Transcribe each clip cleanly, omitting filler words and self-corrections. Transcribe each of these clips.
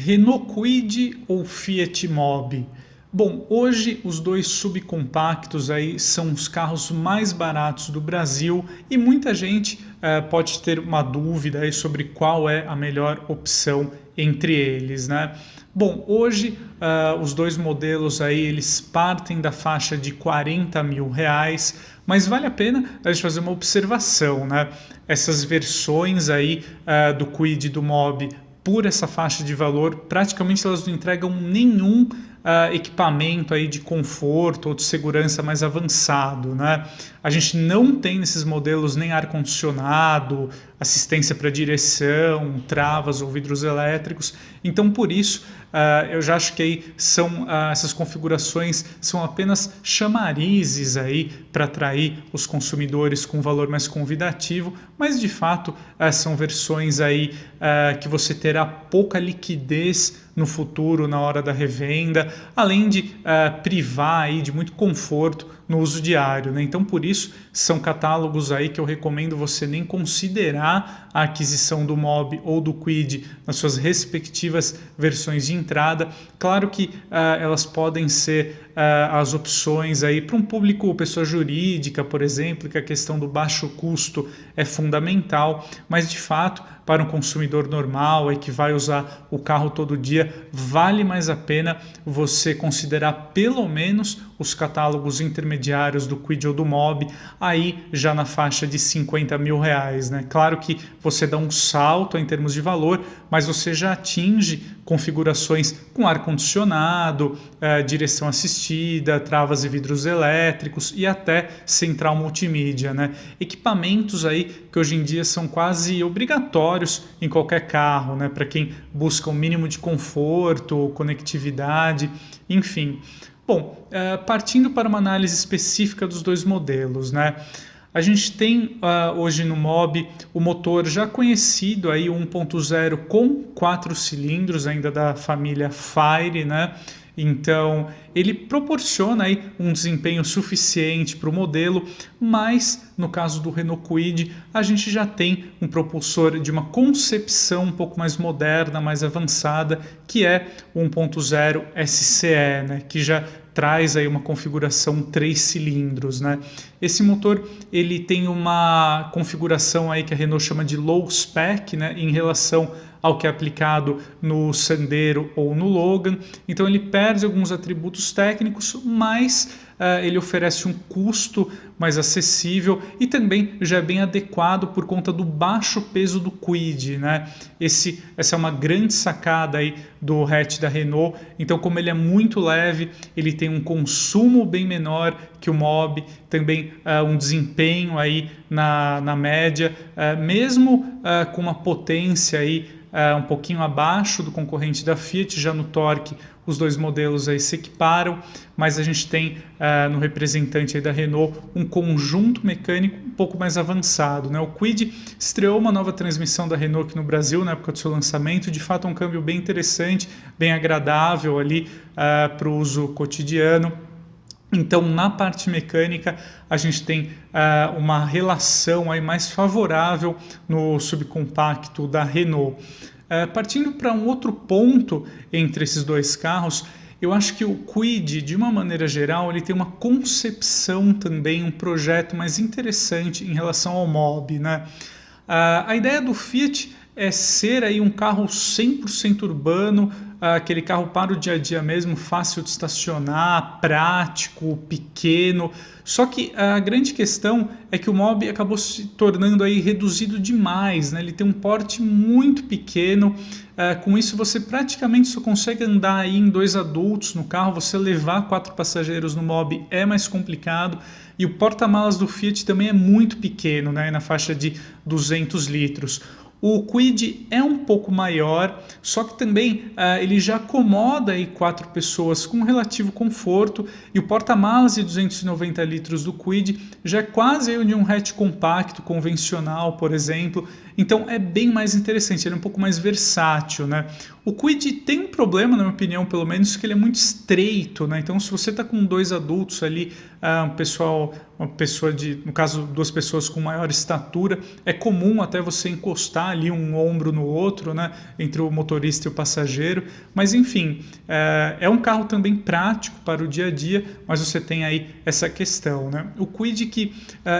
Renault Kwid ou Fiat Mobi? Bom, hoje os dois subcompactos aí são os carros mais baratos do Brasil e muita gente pode ter uma dúvida aí sobre qual é a melhor opção entre eles, né? Bom, hoje os dois modelos aí eles partem da faixa de R$ 40.000, mas vale a pena a gente fazer uma observação, né? Essas versões aí do Kwid e do Mobi por essa faixa de valor, praticamente elas não entregam nenhum equipamento aí de conforto ou de segurança mais avançado, né? A gente não tem nesses modelos nem ar-condicionado, assistência para direção, travas ou vidros elétricos, então por isso eu já acho que aí essas configurações são apenas chamarizes aí para atrair os consumidores com um valor mais convidativo, mas de fato são versões aí que você terá pouca liquidez no futuro na hora da revenda, além de privar aí de muito conforto no uso diário, né? Então por isso são catálogos aí que eu recomendo você nem considerar a aquisição do Mobi ou do Kwid nas suas respectivas versões de entrada. Claro que elas podem ser as opções aí para um público, pessoa jurídica, por exemplo, que a questão do baixo custo é fundamental, mas de fato para um consumidor normal que vai usar o carro todo dia, vale mais a pena você considerar pelo menos os catálogos intermediários do Kwid ou do Mobi, aí já na faixa de R$ 50.000, né? Claro que você dá um salto em termos de valor, mas você já atinge configurações com ar-condicionado, direção assistida, travas e vidros elétricos e até central multimídia, né? Equipamentos aí que hoje em dia são quase obrigatórios em qualquer carro, né? Para quem busca um mínimo de conforto, conectividade, enfim. Bom, partindo para uma análise específica dos dois modelos, né? A gente tem hoje no Mobi o motor já conhecido, aí 1.0 com 4 cilindros, ainda da família Fire, né? Então ele proporciona aí um desempenho suficiente para o modelo, mas no caso do Renault Kwid a gente já tem um propulsor de uma concepção um pouco mais moderna, mais avançada, que é o 1.0 SCE, né? Que já traz aí uma configuração 3 cilindros, né? Esse motor ele tem uma configuração aí que a Renault chama de low spec, né? Em relação ao que é aplicado no Sandero ou no Logan. Então ele perde alguns atributos técnicos, mas ele oferece um custo mais acessível e também já é bem adequado por conta do baixo peso do Kwid, né? Essa é uma grande sacada aí do hatch da Renault. Então, como ele é muito leve, ele tem um consumo bem menor que o Mobi, também um desempenho aí na média, mesmo com uma potência aí um pouquinho abaixo do concorrente da Fiat, já no torque os dois modelos aí se equiparam, mas a gente tem no representante aí da Renault um conjunto mecânico um pouco mais avançado, né? O Kwid estreou uma nova transmissão da Renault aqui no Brasil na época do seu lançamento, de fato é um câmbio bem interessante, bem agradável ali para o uso cotidiano. Então, na parte mecânica, a gente tem uma relação aí mais favorável no subcompacto da Renault. Partindo para um outro ponto entre esses dois carros, eu acho que o Kwid, de uma maneira geral, ele tem uma concepção também, um projeto mais interessante em relação ao Mobi, né? A ideia do Fiat é ser aí um carro 100% urbano, aquele carro para o dia a dia mesmo, fácil de estacionar, prático, pequeno. Só que a grande questão é que o Mobi acabou se tornando aí reduzido demais, né? Ele tem um porte muito pequeno, com isso você praticamente só consegue andar aí em 2 adultos no carro, você levar 4 passageiros no Mobi é mais complicado. E o porta-malas do Fiat também é muito pequeno, né? Na faixa de 200 litros. O Kwid é um pouco maior, só que também ele já acomoda aí 4 pessoas com relativo conforto, e o porta-malas de 290 litros do Kwid já é quase aí de um hatch compacto convencional, por exemplo. então é bem mais interessante, ele é um pouco mais versátil, né? O Kwid tem um problema, na minha opinião, pelo menos, que ele é muito estreito, né? Então, se você está com dois adultos ali, uma pessoa no caso, duas pessoas com maior estatura, é comum até você encostar ali um ombro no outro, né? Entre o motorista e o passageiro. Mas, enfim, é um carro também prático para o dia a dia, mas você tem aí essa questão, né? O Kwid que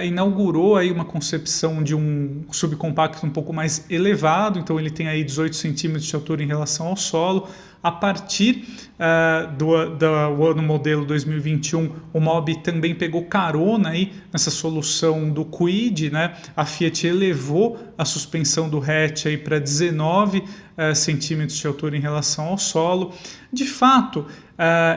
inaugurou aí uma concepção de um subcompacto um pouco mais elevado, então ele tem aí 18 centímetros de altura em relação ao solo. A partir do ano modelo 2021, o Mobi também pegou carona aí nessa solução do Kwid, né? A Fiat elevou a suspensão do hatch aí para 19 centímetros de altura em relação ao solo. De fato,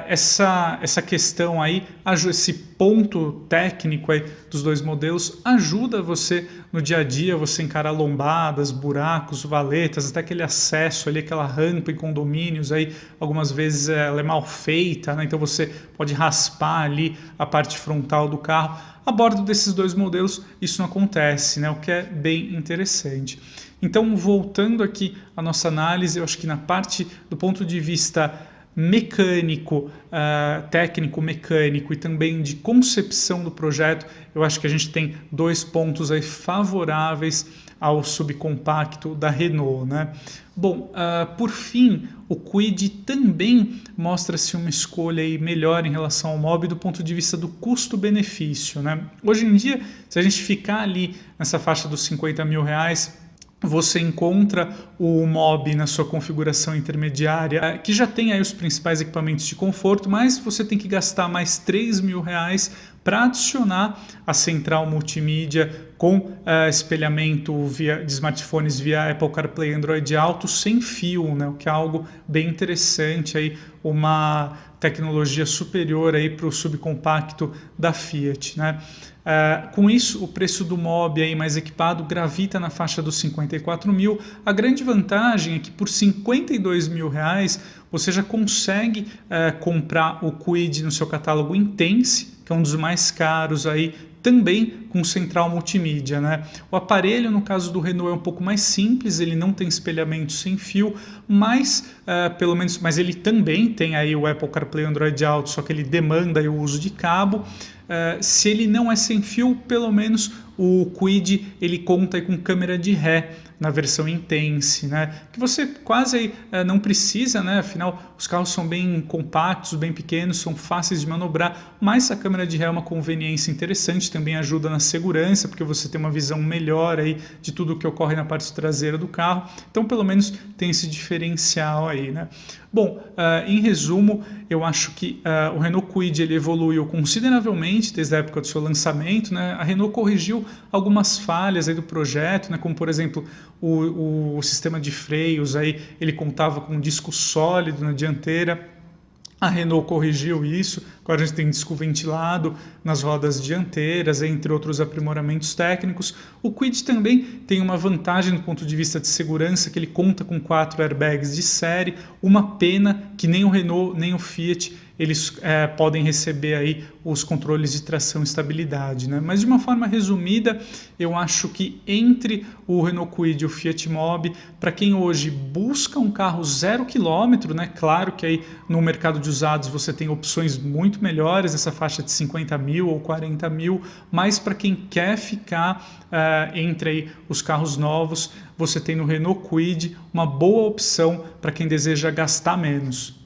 essa questão aí, esse ponto técnico aí dos dois modelos ajuda você no dia a dia, você encarar lombadas, buracos, valetas, até aquele acesso ali, aquela rampa em condomínios aí, algumas vezes ela é mal feita, né? Então você pode raspar ali a parte frontal do carro. A bordo desses dois modelos isso não acontece, né? O que é bem interessante. Então, voltando aqui à nossa análise, eu acho que na parte do ponto de vista mecânico, técnico mecânico e também de concepção do projeto, eu acho que a gente tem dois pontos aí favoráveis ao subcompacto da Renault, né? Bom, por fim, o Kwid também mostra-se uma escolha aí melhor em relação ao Mobi do ponto de vista do custo-benefício, né? Hoje em dia, se a gente ficar ali nessa faixa dos 50 mil reais, você encontra o Mobi na sua configuração intermediária, que já tem aí os principais equipamentos de conforto, mas você tem que gastar mais 3 mil reais para adicionar a central multimídia com espelhamento de smartphones via Apple CarPlay e Android Auto sem fio, né? O que é algo bem interessante, aí, uma tecnologia superior para o subcompacto da Fiat, né? Com isso, o preço do Mobi aí mais equipado gravita na faixa dos 54 mil. A grande vantagem é que por 52 mil reais você já consegue comprar o Kwid no seu catálogo Intense, que é um dos mais caros aí, também com central multimídia, né? O aparelho, no caso do Renault, é um pouco mais simples, ele não tem espelhamento sem fio, mas mas ele também tem aí o Apple CarPlay e Android Auto, só que ele demanda aí o uso de cabo. Se ele não é sem fio, pelo menos o Kwid ele conta aí com câmera de ré na versão Intense, né? Que você quase não precisa, né? Afinal, os carros são bem compactos, bem pequenos, são fáceis de manobrar, mas a câmera de ré é uma conveniência interessante, também ajuda na segurança, porque você tem uma visão melhor aí de tudo o que ocorre na parte traseira do carro. Então, pelo menos tem esse diferencial aí, né? Bom, em resumo, eu acho que o Renault Kwid ele evoluiu consideravelmente desde a época do seu lançamento, né? A Renault corrigiu algumas falhas aí do projeto, né? Como por exemplo o sistema de freios, aí ele contava com um disco sólido na dianteira. A Renault corrigiu isso, agora a gente tem disco ventilado nas rodas dianteiras, entre outros aprimoramentos técnicos. O Kwid também tem uma vantagem do ponto de vista de segurança, que ele conta com 4 airbags de série, uma pena que nem o Renault nem o Fiat eles podem receber aí os controles de tração e estabilidade, né? Mas de uma forma resumida, eu acho que entre o Renault Kwid e o Fiat Mobi, para quem hoje busca um carro 0 km, né? Claro que aí no mercado de usados você tem opções muito melhores, essa faixa de 50 mil ou 40 mil, mas para quem quer ficar entre aí os carros novos, você tem no Renault Kwid uma boa opção para quem deseja gastar menos.